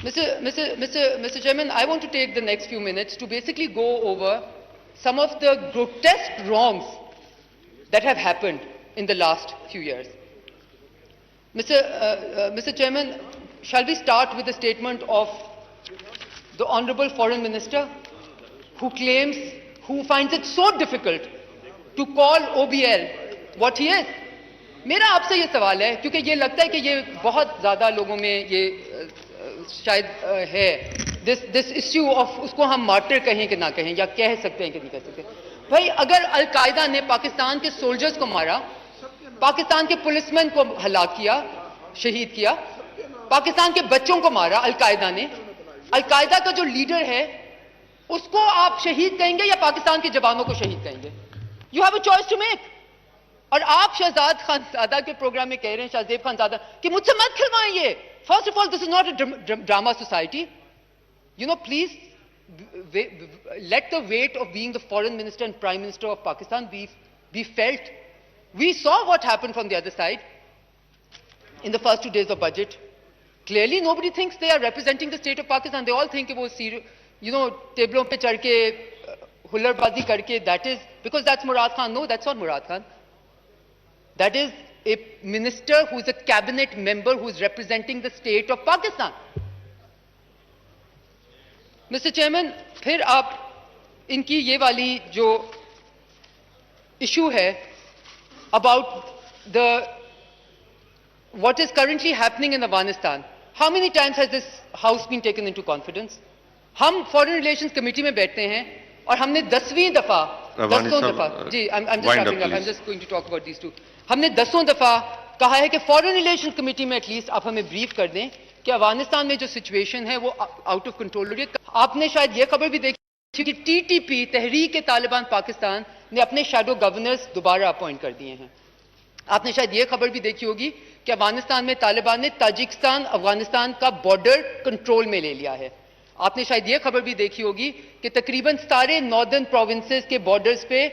Mr. Chairman, I want to take the next few minutes to basically go over some of the grotesque wrongs that have happened in the last few years. Mr. Chairman, shall we start with the statement of the Honorable Foreign Minister, who finds it so difficult to call OBL what he is? मेरा आपसे ये सवाल है, क्योंकि ये लगता है कि ये बहुत ज़्यादा लोगों में ये शायद है दिस इश्यू ऑफ उसको हम मार्टर कहें कि ना कहें, या कह सकते हैं कि नहीं कह सकते। भाई, अगर अलकायदा ने पाकिस्तान के सोल्जर्स को मारा, पाकिस्तान के पुलिसमैन को हलाक किया, शहीद किया, पाकिस्तान के बच्चों को मारा अलकायदा ने, अलकायदा का जो लीडर है उसको आप शहीद कहेंगे या पाकिस्तान के जवानों को शहीद कहेंगे? You have a choice to make. और आप शहजाद खानजादा के प्रोग्राम में कह रहे हैं, शाहजेब खानजादा, कि मुझसे मत खिलवाएं ये। First of all, this is not a drama society. You know, please let the weight of being the foreign minister and prime minister of Pakistan be felt. We saw what happened from the other side in the first 2 days of budget. Clearly, nobody thinks they are representing the state of Pakistan. They all think it was, tablon pe chad ke, hullarbazi karke, that is, because that's Murad Khan. No, that's not Murad Khan. That is a minister who is a cabinet member who is representing the state of Pakistan. Mister chairman, फिर आप इनकी ये वाली जो issue है about the what is currently happening in Afghanistan, how many times has this house been taken into confidence? हम foreign relations committee में बैठते हैं और हमने 10वीं दफा जी, I am just going to talk about these two, हमने 10 दफा कहा है कि फॉरेन रिलेशंस कमेटी में एटलीस्ट आप हमें ब्रीफ कर दें कि अफगानिस्तान में जो सिचुएशन है वो आउट ऑफ कंट्रोल हो रही है। आपने शायद ये खबर भी देखी कि टीटीपी, तहरीक तालिबान पाकिस्तान, ने अपने शैडो गवर्नर्स दोबारा अपॉइंट कर दिए हैं। आपने शायद ये खबर भी देखी होगी कि अफगानिस्तान में तालिबान ने ताजिकिस्तान अफगानिस्तान का बॉर्डर कंट्रोल में ले लिया है। आपने शायद ये खबर भी देखी होगी कि तकरीबन सारे नॉर्दर्न प्रोविंसेस के बॉर्डर्स पे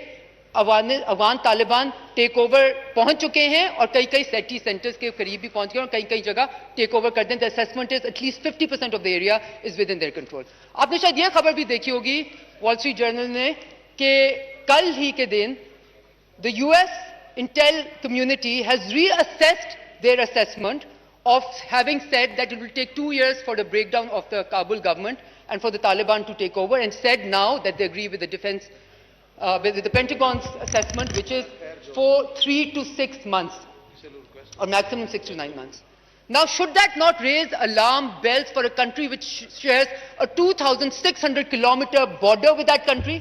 अफगान तालिबान टेक ओवर पहुंच चुके हैं और कई कई सेटी सेंटर्स के करीब भी पहुंच गए और कई कई जगह टेक ओवर कर दें। The assessment is at least 50% of the area is with in their control. आपने शायद यह खबर भी देखी होगी वॉल स्ट्रीट जर्नल ने कि कल ही के दिन the US intel community has reassessed their assessment of having said that it will take 2 years for the breakdown of the Kabul government and for the Taliban to take over, and said now that they agree with the defense with the Pentagon's assessment, which is for 3 to 6 months or maximum 6 to 9 months. Now, should that not raise alarm bells for a country which shares a 2,600 kilometer border with that country?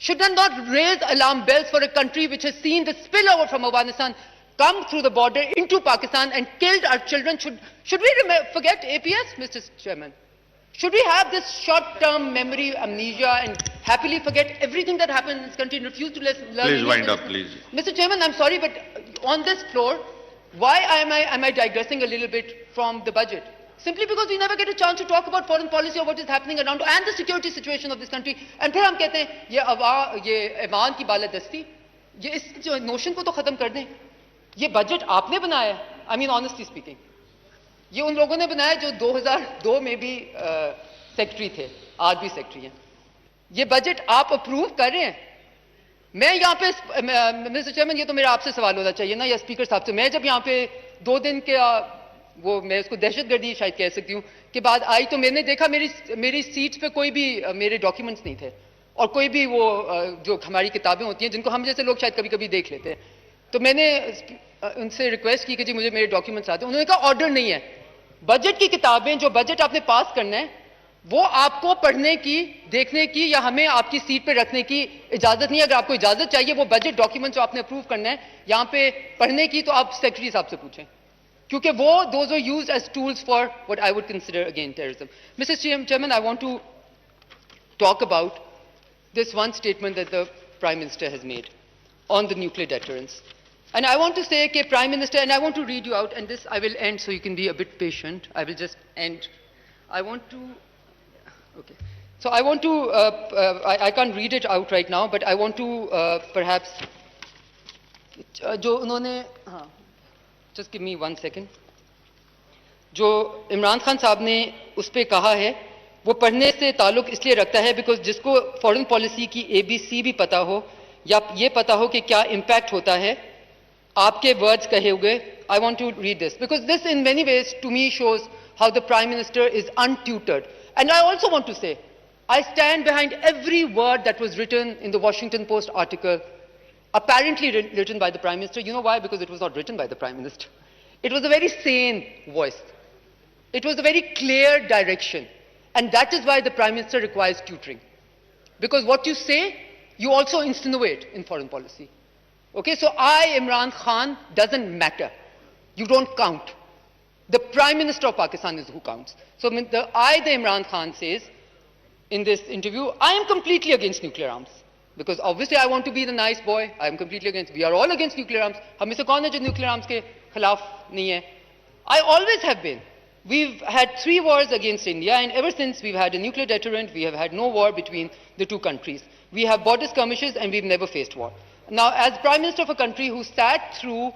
Should that not raise alarm bells for a country which has seen the spillover from Afghanistan come through the border into Pakistan and killed our children? Should we forget APS, Mr. Chairman? Should we have this short-term memory amnesia and happily forget everything that happened in this country and refuse to learn? Please wind up, please. Mr. Chairman, I'm sorry, but on this floor, why am I digressing a little bit from the budget? Simply because we never get a chance to talk about foreign policy or what is happening around and the security situation of this country. And फिर हम कहते हैं ये ऐवान की बालादस्ती, ये इस जो notion को तो खत्म कर दें। ये बजट आपने बनाया है, आई मीन ऑनेस्टली स्पीकिंग, ये उन लोगों ने बनाया जो 2002 में भी सेक्रेटरी थे, आज भी सेक्रेटरी हैं। ये बजट आप अप्रूव कर रहे हैं। मैं यहाँ पे मिस्टर चेयरमैन, ये तो मेरा आपसे सवाल होना चाहिए ना, या स्पीकर साहब से। मैं जब यहाँ पे 2 दिन के वो मैं उसको दहशतगर्दी शायद कह सकती हूँ के बाद आई, तो मैंने देखा मेरी सीट पे कोई भी मेरे डॉक्यूमेंट्स नहीं थे और कोई भी वो जो हमारी किताबें होती हैं जिनको हम जैसे लोग शायद कभी कभी देख लेते हैं। तो मैंने उनसे रिक्वेस्ट की कि जी मुझे मेरे डॉक्यूमेंट्स आते हैं। उन्होंने कहा ऑर्डर नहीं है, बजट की किताबें, जो बजट आपने पास करना है वो आपको पढ़ने की, देखने की या हमें आपकी सीट पे रखने की इजाजत नहीं है। अगर आपको इजाजत चाहिए वो बजट डॉक्यूमेंट जो आपने अप्रूव करना है यहाँ पे पढ़ने की, तो आप सेक्रेटरी साहब से पूछें, क्योंकि वो those are used as tools for what I would consider again terrorism. Mister chairman, I want to talk about this one statement that the Prime Minister has made on the nuclear deterrence. And I want to say, okay, Prime Minister, and I want to read you out, and this I will end so you can be a bit patient. I will just end. I want to, okay. So I want to, I can't read it out right now, but I want to perhaps, जो उन्होंने, हाँ, just give me 1 second. जो इमरान खान साहब ने उस पर कहा है वो पढ़ने से ताल्लुक इसलिए रखता है बिकॉज जिसको फॉरेन पॉलिसी की ABC भी पता हो या ये पता हो कि क्या इम्पैक्ट होता है आपके वर्ड्स कहे हुए. I want to read this because this in many ways to me shows how the Prime Minister is untutored. And I also want to say, I stand behind every word that was written in the Washington Post article, apparently written by the Prime Minister. You know why? Because it was not written by the Prime Minister. It was a very sane voice. It was a very clear direction. And that is why the Prime Minister requires tutoring. Because what you say, you also insinuate in foreign policy. Okay, so Imran Khan, doesn't matter. You don't count. The Prime Minister of Pakistan is who counts. So the Imran Khan says in this interview, I am completely against nuclear arms. Because obviously I want to be the nice boy. I am completely against. We are all against nuclear arms. हम में से कौन है जो nuclear arms के खिलाफ नहीं है? I always have been. We've had 3 wars against India, and ever since we've had a nuclear deterrent, we have had no war between the 2 countries. We have border skirmishes, and we've never faced war. Now, as Prime Minister of a country who sat through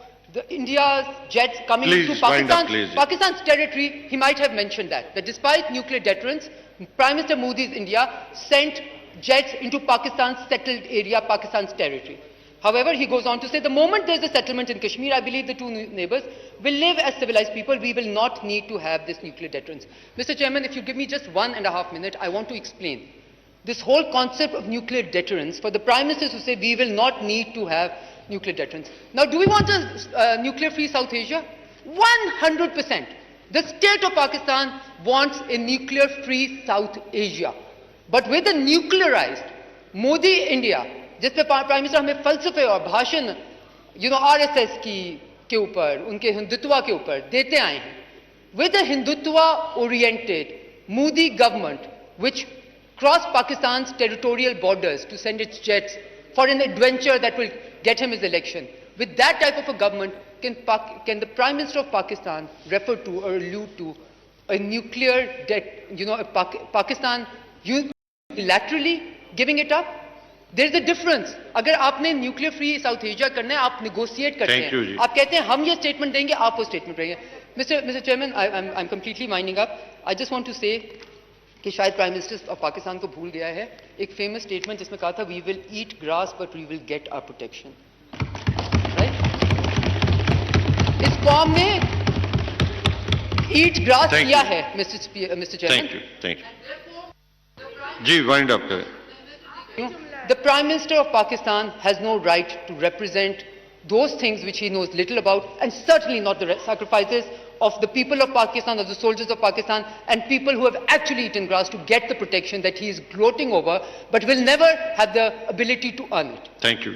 India's jets coming into Pakistan's territory, he might have mentioned that despite nuclear deterrence, Prime Minister Modi's India sent jets into Pakistan's settled area, Pakistan's territory. However, he goes on to say, the moment there's a settlement in Kashmir, I believe the 2 neighbors will live as civilized people. We will not need to have this nuclear deterrence. Mr. Chairman, if you give me just 1.5 minutes, I want to explain this whole concept of nuclear deterrence for the Prime Ministers who say we will not need to have nuclear deterrence. Now, do we want a nuclear-free South Asia? 100%. The state of Pakistan wants a nuclear-free South Asia. But with a nuclearized Modi India, जिस पे prime minister हमें फलसफे और भाषण RSS के ऊपर उनके हिंदुत्व के ऊपर देते आए हैं, with a Hindutva oriented Modi government which crossed Pakistan's territorial borders to send its jets for an adventure that will get him his election, with that type of a government, can the Prime Minister of Pakistan refer to or allude to a nuclear Pakistan unilaterally giving it up? There is a difference. अगर आपने nuclear free south Asia करना है, आप negotiate करते हैं, आप कहते हैं हम ये स्टेटमेंट देंगे, आप वो स्टेटमेंट देंगे. Mister chairman, I am completely winding up. I just want to say कि शायद प्राइम मिनिस्टर ऑफ पाकिस्तान को भूल गया है एक फेमस स्टेटमेंट जिसमें कहा था, we will eat grass but we will get our protection. Right? इस कौम ने ईट ग्रास किया है mister chairman. Thank you ji, wind up करें. The Prime Minister of Pakistan has no right to represent those things which he knows little about, and certainly not the sacrifices of the people of Pakistan, of the soldiers of Pakistan, and people who have actually eaten grass to get the protection that he is gloating over, but will never have the ability to earn it. Thank you.